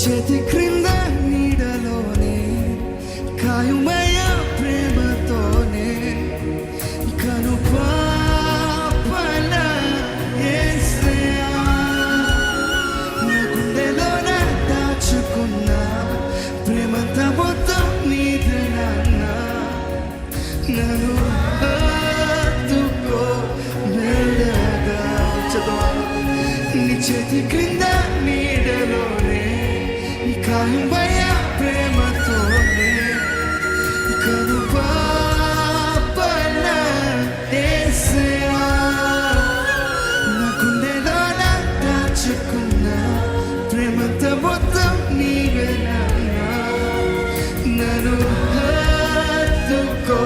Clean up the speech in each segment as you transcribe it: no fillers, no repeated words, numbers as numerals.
చేతి క్రింద నీడలోనే కాయుమయ ప్రేమతోనే కను పాపల యేసయ్యా నా గుండెలోన దాచుకున్న ప్రేమంతా మొత్తం నీదే నాన్న నన్ను హత్తుకో మెల్లగా చదవా నీ చేతి క్రింద నీడలోనే కాయుమయ ప్రేమతోనే కను పాపల యేసయ్యా నా గుండెలోన దాచుకున్న ప్రేమంతా మొత్తం నీవే నాన్న నన్ను హత్తుకో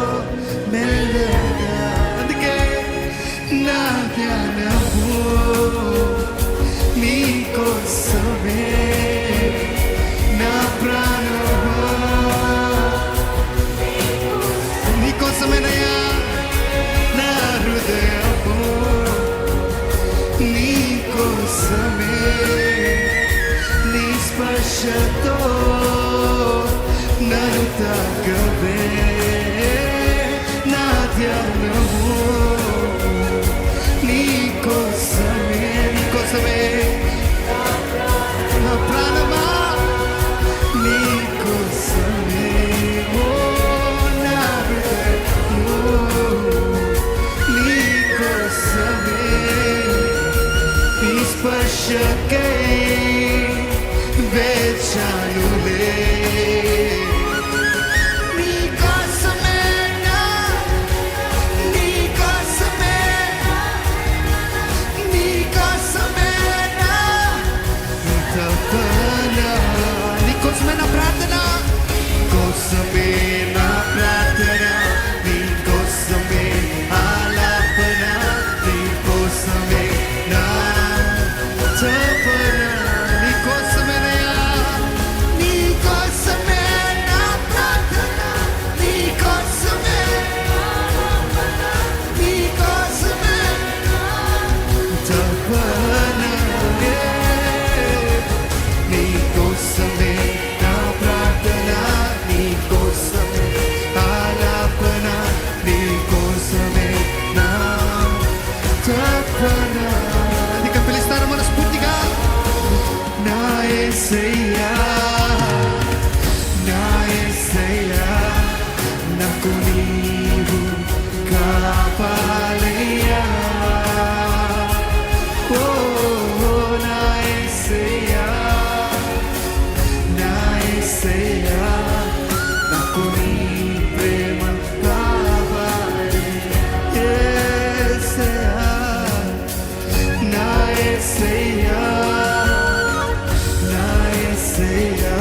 మెల్లగా అందుకే నా ధ్యానము నీకోసమే నా ప్రాణము నీకోసమేనయ్యా నా హృదయము నీకోసమే నీ స్పర్శతో నన్ను తాకవే నా ధ్యానము నీకోసమే నీకోసమే నా ప్రాణమా నీకోసమే ఓ నా హృదయము నీకోసమే నీ స్పర్శకై వేచానులే నీకోసమే నా ప్రార్థన నీకోసమే ఆలాపన నీకోసమే నా తపన నీకోసమేనయ్యా నీకోసమే నా ప్రార్థన నీకోసమే నీకోసమే తపన నీకోసమే నా ప్రార్థన నీకోసమే ఆలాపన నీకోసమే నా తపన ఇక పిలుస్తారా మనస్ఫూర్తిగా నా యేసయ్యా నా యేసయ్యా నాకు నీవు కాపాలయ్యా ఓ నా యేసయ్యా నా యేసయ్యా నాకు నీ ప్రేమ కావాలి యేసయ్యా నా యేసయ్యా నా యేసయ్యా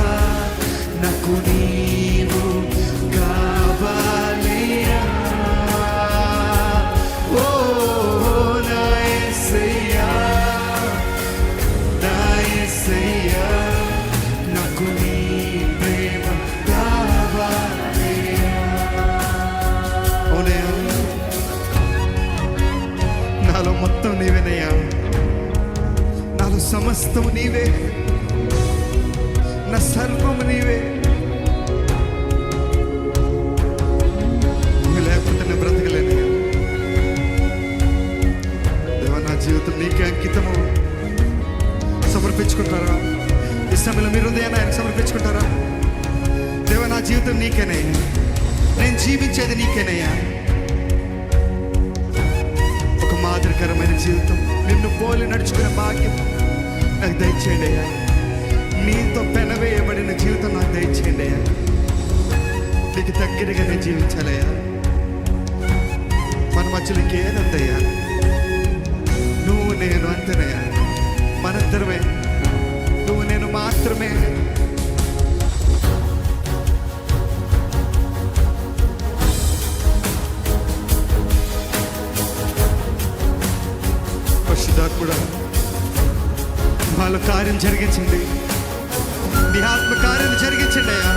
నాకు నీవు కావాలయ్యా ఓ నా యేసయ్యా నా యేసయ్యా నాకు నీ ప్రేమ కావాలయ్యా అవునయ్యా నాలో మొత్తం నీవేనయ్యా నాలో సమస్తము నీవే నా సర్వము నీవే నువ్వు లేకపోతే నేను బ్రతకలేనయ్యా దేవా నా జీవితం నీకే అంకితము సమర్పించుకుంటారా ఈ సమయంలో మీరు హృదయాన్ని ఆయన సమర్పించుకుంటారా దేవా నా జీవితం నీకేనే నేను జీవించేది నీకేనయ్యా ఒక మాదిరికరమైన జీవితం నిన్ను పోలి నడుచుకునే భాగ్యం నాకు దయచేయండి అయ్యా నీతో పెనవేయబడిన జీవితం నాకు దయచేయండి అయ్యా నీకు దగ్గరగా నేను జీవించాలయ్యా మన మధ్యలో ఇంకేదంతయ్యా నువ్వు నేను అంతేనయ్యా మనందరమే నువ్వు నేను మాత్రమే పరిశుద్ధాత్ముడా వాళ్ళ కార్యం జరిగించండి నీ ఆత్మ కార్యం జరిగించండి అయ్యా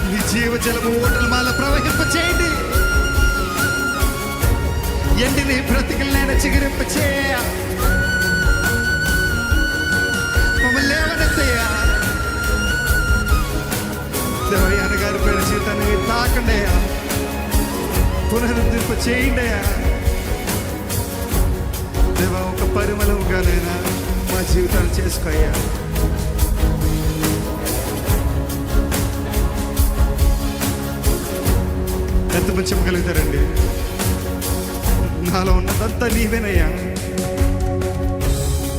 నీ జీవజలము ఓటలు మాల ప్రవహింపచేయండి ఎండిని బ్రతికలనైనా చిగురింపచేయ బ్రతకండి అయ్యా, పునరుద్ధరింప చేయండి అయ్యా. దేవా, ఒక పరిమళముగానైనా మా జీవితాలు చేసుకోయ్యా. ఎంతమంది చెప్పగలుగుతారండి? నాలో ఉన్నదంతా నీవేనయ్యా,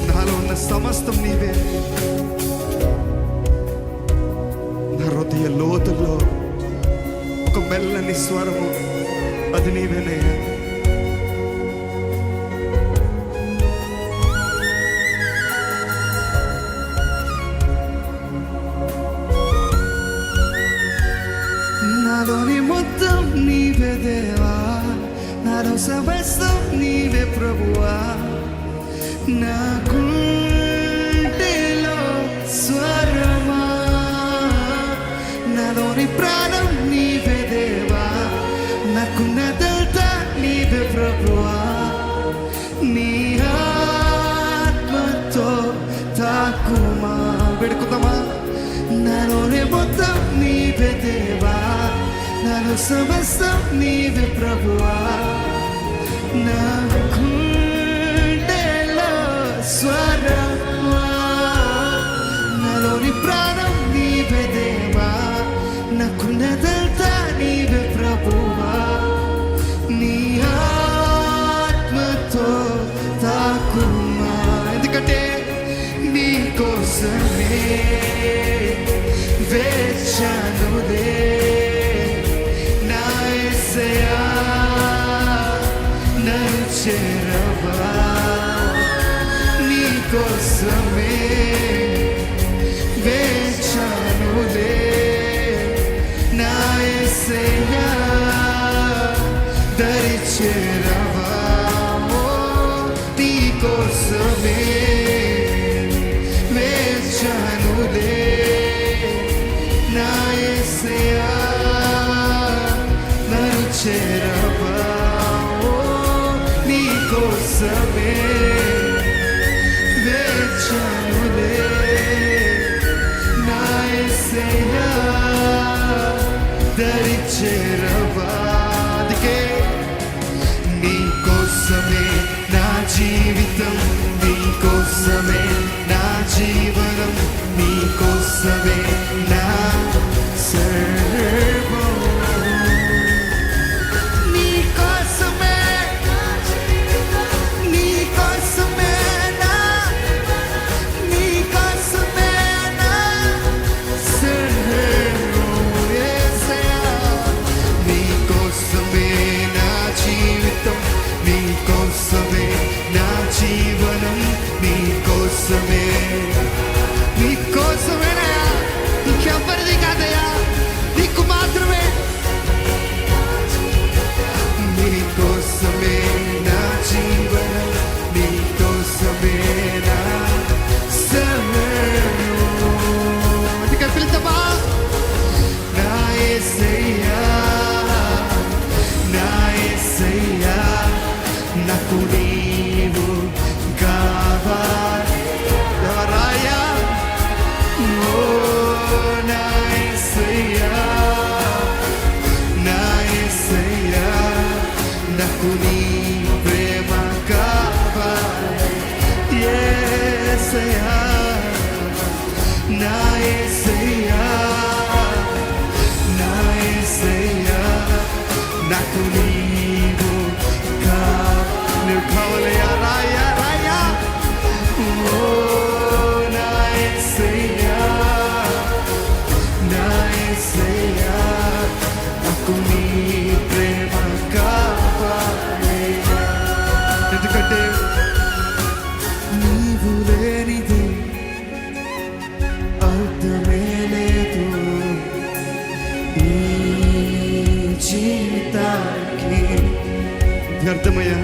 నాలో ఉన్న సమస్తం నీవే. నా హృదయ లోతుల్లో ఒక మెల్లని స్వరము, అది నీవేనయ్యా. నాలోని మొత్తం నీవే దేవా, నాలో సమస్తం నీవే ప్రభువా. నా గుండెలో స్వరమా, నాలోని ప్రాణం నీవే దేవా, నాకున్నదంతా నీవే ప్రభువా. నీ ఆత్మతో తాకుమా, పెడుకుందామా. నాలోని మొత్తం నీవే దేవా, నాలో సమస్తం నీవే ప్రభువా. నా గుండెలో స్వరమా, నాలోని ప్రాణం నీవే దేవా, నాకున్నదంతా నీవే ప్రభువా. నీ ఆత్మతో తాకుమా, ఎందుకంటే నీ కోసమే వేచానులే నా యేసయ్యా, నన్ను చేరవా. నీ కోసమే వేచానులే నా యేసయ్యా, దరి చేరవా. నీ కోసమే వేచానులే నా యేసయ్యా, నన్ను చేరవా. నీ కోసమే వేచానులే నా యేసయ్యా, దరి చేరవా. అందుకే నీ కోసమే నా జీవితం, నీ కోసమే నా జీవనం, నీ కోసమే నా సర్వం. నీ కోసమే, నీ కోసమే నా, నీ కోసమే నా సర్వం. యేసయ్యా, నీ కోసమే నా జీవితం, నీ కోసమే నా జీవనం, నీ కోసమే, నీ కోసమేనయ్యా, నీకెవ్వరిది కాదయ్యా, నీకు మాత్రమే. నీ కోసమే నా జీవనం, నీ కోసమే నా సర్వం. అందుకే పిలుస్తామా, నా యేసయ్యా, నా యేసయ్యా, నాకు నీవు కావాలి. ఎవరాయా? ఓ నా యేసయ్యా, నా యేసయ్యా, నాకు నీ ప్రేమ కావాలి. యేసయ్యా, నా యేసయ్యా, నా యేసయ్యా, నాకు నీవు కావాలయ్యా. రాయా రాయా, ఓ నా యేసయ్యా, నా యేసయ్యా, నాకు నీ ప్రేమ కావాలయ్యా. ఎందుకంటే నీవు లేనిది అర్థమే లేదు ఈ జీవితానికి. వ్యర్థమయ్యా,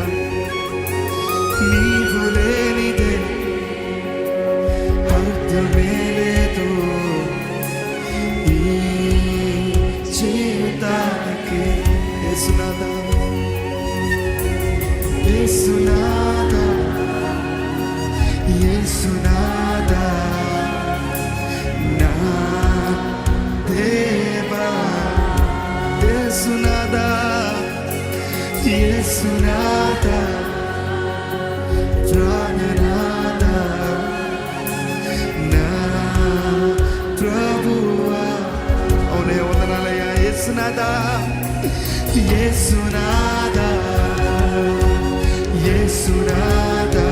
నీవు లేనిదే అర్థమే లేదు ఈ జీవితానికి. యేసునాథా, యేసునాథా, యేసునాథా, నా దేవా. యేసునాథా ప్రాణనాథా నా ప్రభువా. అవునే వందనాలయ్యా యేసునాథా యేసునాథా యేసునాథా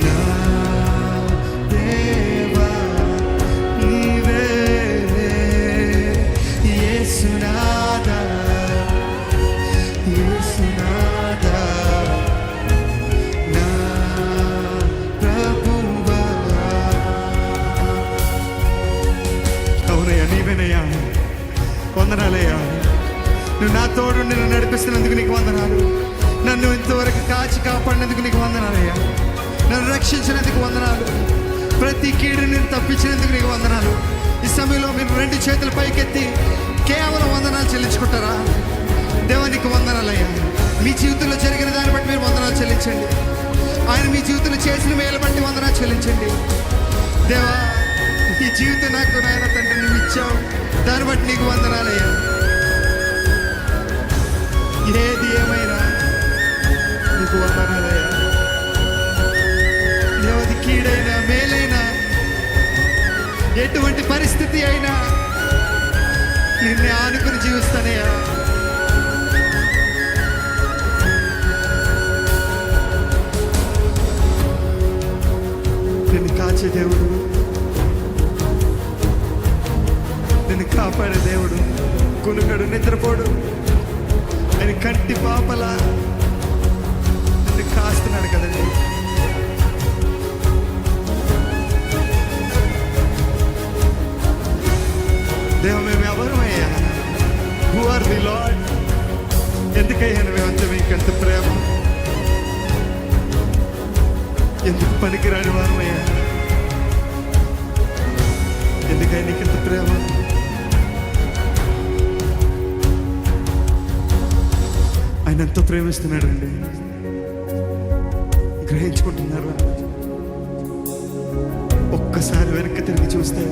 నా దేవా నీవే యేసునాథా యేసునాథా నా ప్రభువా. అవునయ్యా నీవేనయ్యా వందనాలయ్యా. నువ్వు నా తోడు నిన్ను నడిపిస్తున్నందుకు నీకు వందనాలు. నన్ను ఇంతవరకు కాచి కాపాడినందుకు నీకు వందనాలయ్యా. నన్ను రక్షించినందుకు వందనాలు. ప్రతి కీడు నేను తప్పించినందుకు నీకు వందనాలు. ఈ సమయంలో మీరు 2 చేతులు పైకెత్తి కేవలం వందనాలు చెల్లించుకుంటారా? దేవానికి వందనాలయ్యా. మీ జీవితంలో జరిగిన దాన్ని బట్టి మీరు వందనాలు చెల్లించండి. ఆయన మీ జీవితంలో చేసిన మేలు బట్టి వందనాలు చెల్లించండి. దేవా ఈ జీవితం నాకు నాయన తండ్రి నువ్వు ఇచ్చావు, దాన్ని బట్టి నీకు వందనాలయ్యా. ఏది ఏమైనా నీకు వందనాలయ్యా. దేవది కీడైనా మేలైనా ఎటువంటి పరిస్థితి అయినా నిన్నే ఆనుకుని జీవిస్తానయ్యా. నిన్ను కాచే దేవుడు, నిన్ను కాపాడే దేవుడు, కొనుగడు నిద్రపోడు, ఆయన కంటి పాపలా నిన్ను కాస్తున్నాడు కదండి. దేవ మేము ఎవరమయ్యా? Who are the lord? ఎందుకయ్యా నువ్వేమంటే మీకంత ప్రేమ? ఎందుకు పనికిరాని వారమయ్యా? ఎందుకయ్యా నీకింత ప్రేమ? ఆయన ఎంతో ప్రేమిస్తున్నాడు అండి. గ్రహించుకుంటున్నారా? ఒక్కసారి వెనక్కి తిరిగి చూస్తే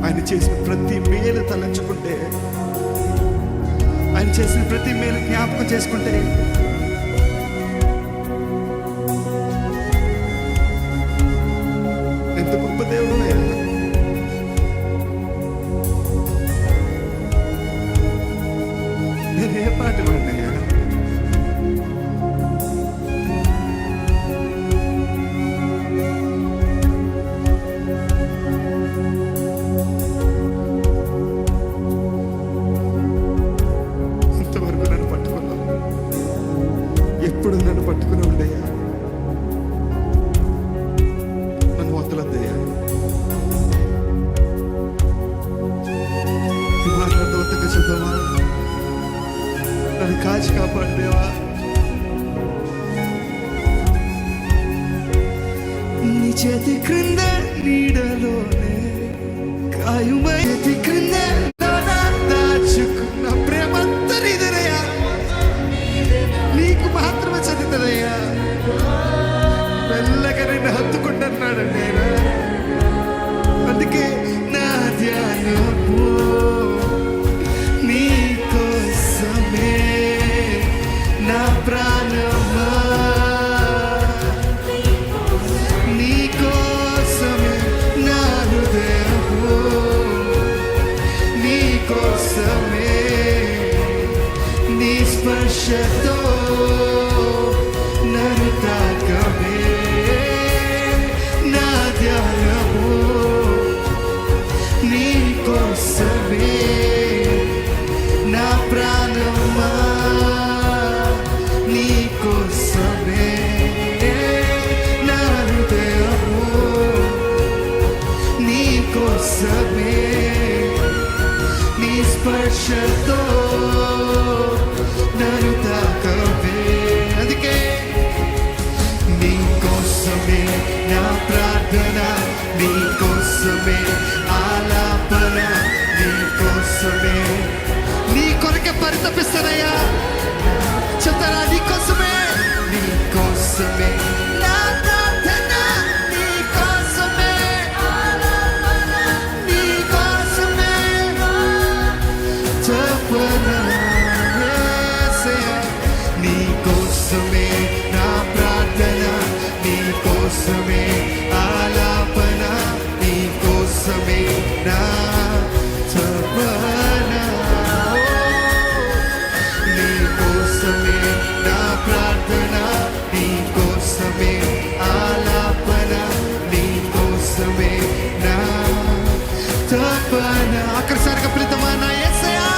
ఆయన చేసిన ప్రతి మేలు తలంచుకుంటే, ఆయన చేసిన ప్రతి మేలు జ్ఞాపకం చేసుకుంటే ఎంత గొప్ప దేవుడు. నేను ఏ పాట పాడినయ్యా? ఇంతవరకు నన్ను పట్టుకున్నావు, ఎప్పుడు నన్ను పట్టుకుని ఉండయ్యా. నన్ను వదలద్దయ్యా. మాట్లాడవద్దగా చూద్దామా? నన్ను కాచి కాపాడదేవా. నీ చేతి క్రింద నీడలోనే కాయుమై చేతి క్రింద దాచుకున్న ప్రేమంతా నీదేనయ్యా. నీకు మాత్రమే చదువుతుందయ్యా. మెల్లగా నిన్ను హత్తుకుంటున్నాడండి ఆయన. అందుకే నా ధ్యానము నీకోసమే, నా ప్రాణమా నీకోసమే, నా హృదయము నీకోసమే. నీ స్పర్శతో నన్ను తాకవే. నా ధ్యానము నీకోసమే, నా ప్రాణమా నీకోసమే. నా హృదయము నీకోసమే. నీ స్పర్శతో నన్ను తాకవే. అందుకే నీకోసమే నా ప్రార్థన, నీకోసమే ఆలాపన, నీకోసమే. నీ కొరకే పరితపిస్తానయ్యా. చెప్తారా? నీకోసమే, నీకోసమే నా ప్రార్థన, నీకోసమే నీకోసమే తపన. కోసమే ఆలాపన, నీ కోసమే నా తపన, నీ కోసమే నా ప్రార్థన, నీ కోసమే ఆలాపన, నీ కోసమే నా తపన. ఆఖరిసారిగా ప్రీతమా నా యేసయ్యా,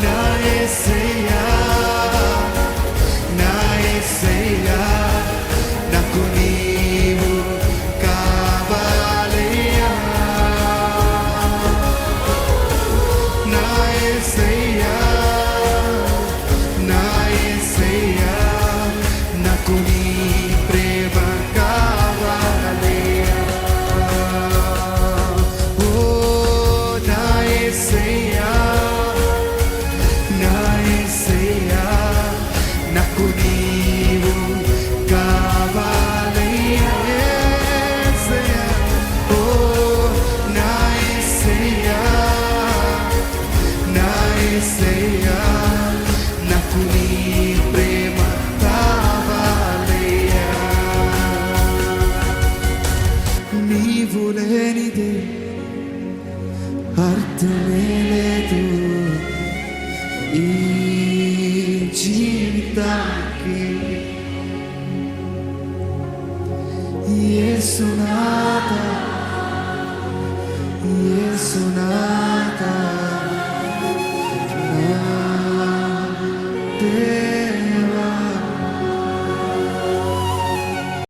నా యేసయ్యా, నా యేసయ్యా, నాకు నీవు కావాలయ్యా, నా యేసయ్యా, నా యేసయ్యా, నాకు నీ ప్రేమ కావాలయ్యా. ఓ నా యేసయ్యా, నా యేసయ్యా, నాకు నీవు కావాలయ్యా. యేసయ్యా, ఓ నా యేసయ్యా, నా యేసయ్యా, నాకు నీ ప్రేమ కావాలయ్యా. నీవు లేనిదే అర్థమే లేదు ఈ జీవితానికి. యేసునాథ, యేసునాథ, నా దేవా.